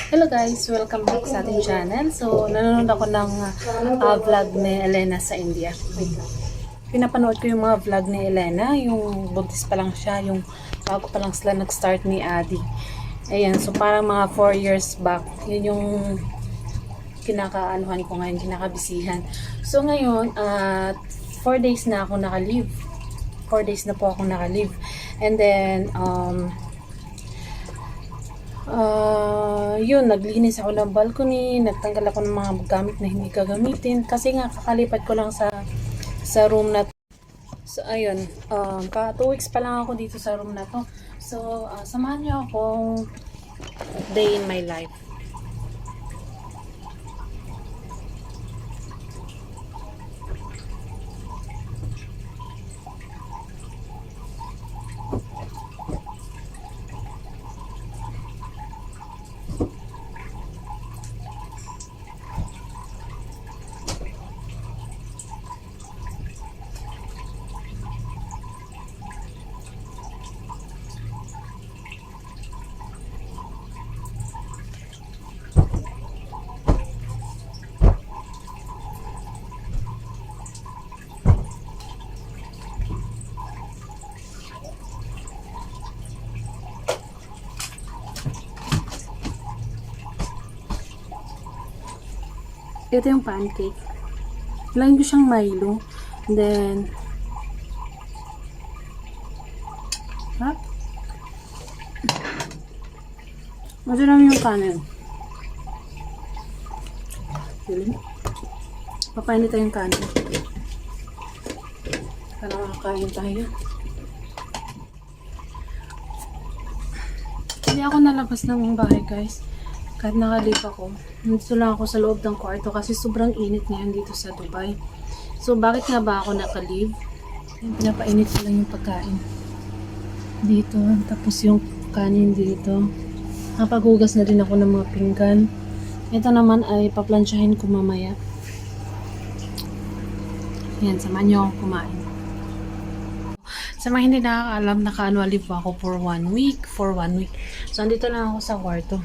Hello guys, welcome back sa ating channel. So, nanonood ako ng vlog ni Elena sa India. Wait lang. Pinapanood ko yung mga vlog ni Elena, yung buntis pa lang siya, yung bago pa lang sila nag-start ni Adi. Ayan, so parang mga 4 years back, yun yung kinakaanuhan ko ngayon, kinakabisihan. So ngayon, 4 days na ako naka-leave. 4 days na po ako naka-leave. And then, yun, naglinis ako ng balcony, nagtanggal ako ng mga gamit na hindi gagamitin kasi nga kakalipat ko lang sa room na to. So ayun, 2 weeks pa lang ako dito sa room na to. So samahan niyo akong day in my life. Ito yung pancake. Lagyan ko siyang Milo. And then, masarap yung kanin. Papainit tayong kanin. Para makakain tayo. Hindi ako nalabas ng bahay, guys. Kahit nakalip ako. Nandito lang ako sa loob ng kwarto kasi sobrang init ngayon dito sa Dubai. So, bakit nga ba ako naka-leave? Pinapainit ko lang yung pagkain. Dito. Tapos yung kanin dito. Nakapaghugas na din ako ng mga pinggan. Ito naman ay paplansyahin ko mamaya. Yan, samahan niyo akong kumain. Sa mga hindi nakakaalam, naka-annual leave ako for 1 week. So, andito lang ako sa kwarto.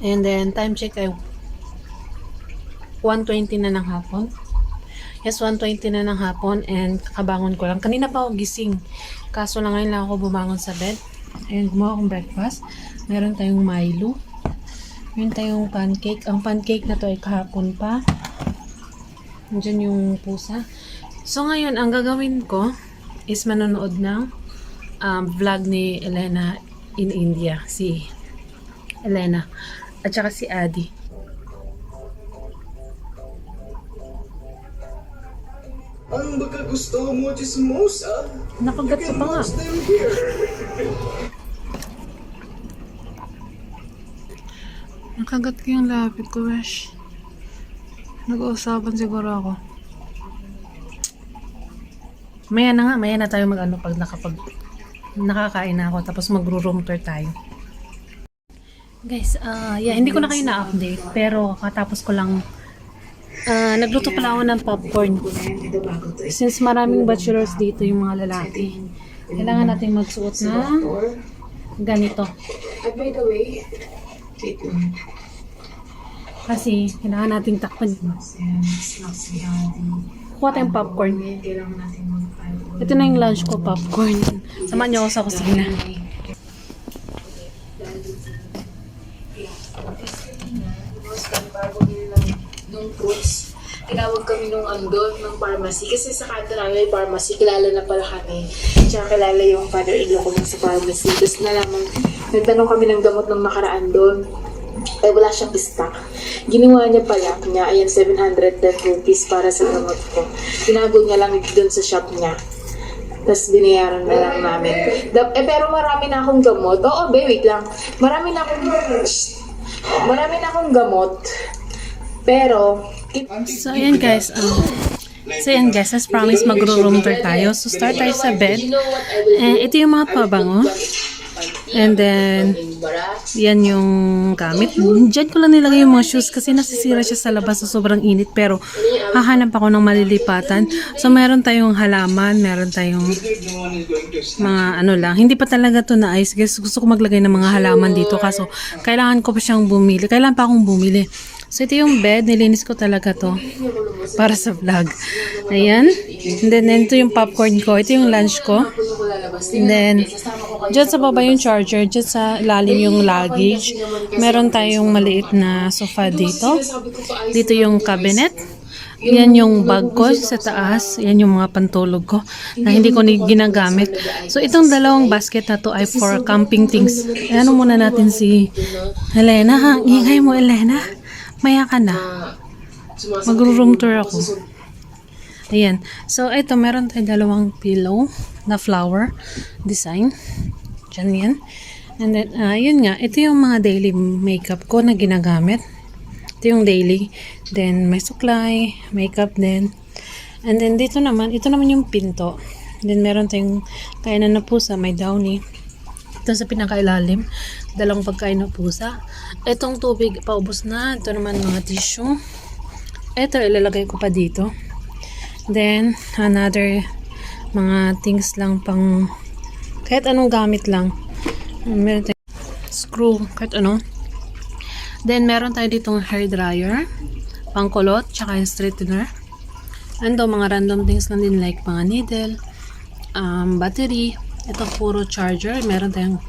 And then, time check ay 1:20 na ng hapon. Yes, 1:20 na ng hapon and kakabangon ko lang. Kanina pa ako gising. Kaso lang ngayon lang ako bumangon sa bed. And gumawa akong breakfast. Meron tayong Milo. Meron tayong pancake. Ang pancake na to ay kahapon pa. Diyan yung pusa. So ngayon, ang gagawin ko is manonood ng vlog ni Elena in India. Si Elena. At saka si Adi. Ang baka gusto mo, chismosa? Nakagat ka pa nga. Nakagat ko yung lapit ko, Wesh. Nag-uusapan siguro ako. Maya na tayo mag-ano pag nakakain na ako. Tapos mag-room tour tayo. Guys, hindi ko na kayo na-update. Pero katapos ko lang, nagluto pala ako ng popcorn. Since maraming bachelors dito yung mga lalaki, kailangan natin magsuot na ganito. By the way, Kasi kailangan nating takpan. Kuha tayong popcorn. Ito na yung lunch ko, popcorn. Samahan niyo ako sa kusina. Nung fruits, tinawag kami nung ng pharmacy. Kasi sa kanto namin may pharmacy, kilala na pala kami. Tsaka kilala yung father-in-law ko sa pharmacy. Tapos nagtanong kami ng gamot ng nakaraan doon. Ay wala siyang stock. Ginawa niya pala niya, ayan 710 rupees para sa gamot ko. Tinago niya lang doon sa shop niya. Tapos binayaran na lang namin. Pero marami na akong gamot. Oo, wait lang. Marami na akong gamot. Pero, So ayan guys, as promised, magro-room tour tayo. So start tayo sa bed. Ito yung mga pabango. And then, yan yung gamit. Diyan ko lang nilagay yung mga shoes kasi nasisira siya sa labas sa sobrang init. Pero, hahanap ako ng malilipatan. So, meron tayong halaman, meron tayong mga ano lang. Hindi pa talaga to na ice. Gusto ko maglagay ng mga halaman dito. Kaso, kailangan ko pa siyang bumili. Kailangan pa akong bumili. So, ito yung bed. Nilinis ko talaga to. Para sa vlog. Ayan. And then, ito yung popcorn ko. Ito yung lunch ko. And then, dyan sa baba yung charger. Dyan sa lalim yung luggage. Meron tayong maliit na sofa dito. Dito yung cabinet. Yan yung bag ko sa taas. Yan yung mga pantulog ko na hindi ko ginagamit. So, itong dalawang basket na to ay for camping things. Ano muna natin si Elena, ha? Ingay mo, Elena. Maya ka na. Mag-room tour ako. Ayan. So, ito, meron tayong dalawang pillow na flower design. Diyan yan. And then, yun nga. Ito yung mga daily makeup ko na ginagamit. Ito yung daily. Then, may suklay, makeup din. And then, dito naman, ito naman yung pinto. Then, meron tayong kainan na pusa, may downy. Ito sa pinakailalim, dalawang pagkain na pusa. Itong tubig, paubos na. Ito naman mga tissue. Ito, ilalagay ko pa dito. Then, another mga things lang pang kahit anong gamit lang. Meron tayong screw, kahit ano. Then, meron tayo ditong hair dryer, pangkulot, tsaka yung straightener. Ando, mga random things lang din like mga needle, battery. Ito puro charger. Meron tayong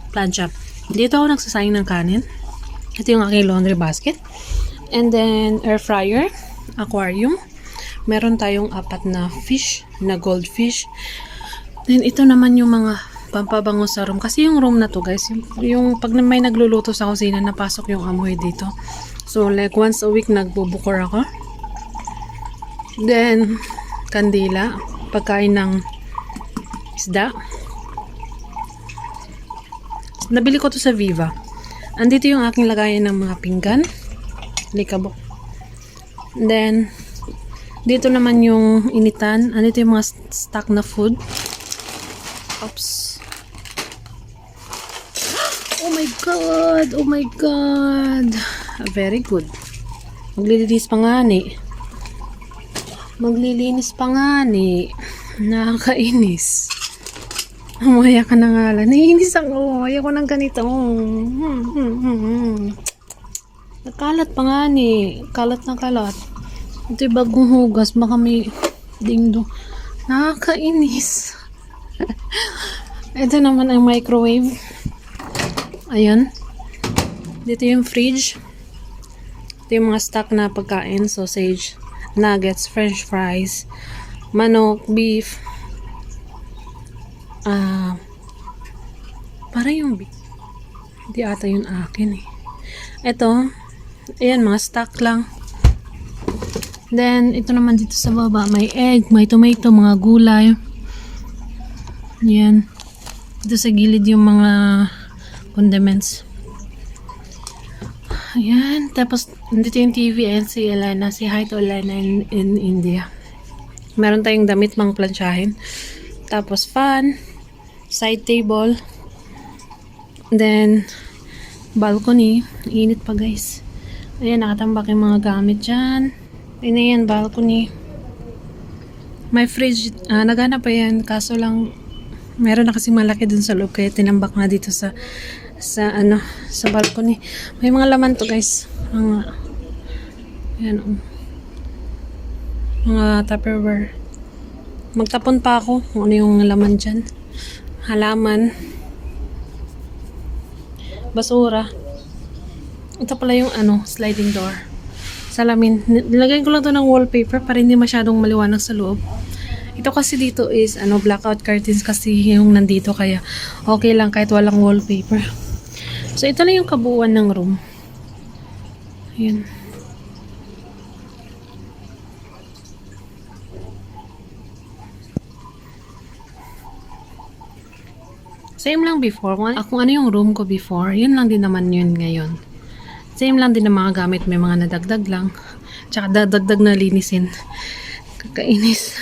plancha. Dito ako nagsasayang ng kanin. Ito yung aking laundry basket. And then, air fryer, aquarium. Meron tayong 4 na fish, na goldfish. Then, ito naman yung mga pampabango sa room. Kasi yung room na to, guys, yung pag may nagluluto sa kusina, napasok yung amoy dito. So, like once a week, nagbubukor ako. Then, kandila, pagkain ng isda. Nabili ko to sa Viva. Andito yung aking lagayan ng mga pinggan. Likabok. Then, dito naman yung initan. Andito yung mga stock na food. Oops. Oh my God! Oh my God! Very good. Maglilinis pa nga ni. Maglilinis pa nga ni. Nakakainis. Umaya ka na nga lang. Naiinis ako. Ayaw ko ng ganito. Nakalat pa nga ni. Kalat na kalat. Ito yung bagong hugas. Baka may dingdo. Nakakainis. Ito naman ang microwave. Ayan. Dito yung fridge. Ito yung mga stock na pagkain. Sausage, nuggets, french fries, manok, beef. Para yung beef. Hindi ata yung akin eh. Ito. Ayan, mga stock lang. Then, ito naman dito sa baba. May egg, may tomato, mga gulay. Ayan. Dito sa gilid yung mga condiments. Ayan. Tapos, dito yung TV and si Elena. Si hi to Elena in India. Meron tayong damit mang plansyahin. Tapos, fan. Side table. Then, balcony. Init pa, guys. Ayan, nakatambak yung mga gamit dyan. Ayan, balcony. May fridge. Nagana pa yan. Kaso lang, meron na kasi malaki dun sa loob. Kaya tinambak na dito sa balcony. May mga laman to, guys. Ayan, mga Tupperware. Magtapon pa ako kung ano yung laman dyan. Halaman. Basura. Ito pala yung sliding door. Salamin. Nilagay ko lang to ng wallpaper para hindi masyadong maliwanag sa loob. Ito kasi dito is blackout curtains kasi yung nandito kaya okay lang kahit walang wallpaper. So ito lang yung kabuuan ng room. Ayan. Same lang before. Kung ano yung room ko before, yun lang din naman yun ngayon. Same lang din ng mga gamit. May mga nadagdag lang. Tsaka dadagdag na linisin. Kakainis.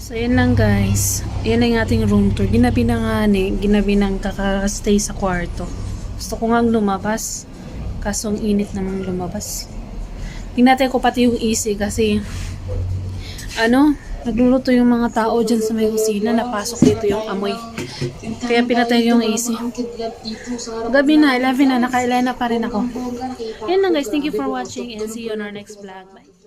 So, yan lang guys. Yan ang ating room tour. Ginabi na nga ginabi ng kakastay sa kwarto. Gusto ko nga lumabas. Kaso ang init namang lumabas. Tingnan natin ko pati yung AC kasi nagluluto yung mga tao dyan sa may kusina. Napasok dito yung amoy. Kaya pinatay yung AC. Gabi na, 11 na. Naka-11 na pa rin ako. Yan lang guys. Thank you for watching and see you on our next vlog. Bye.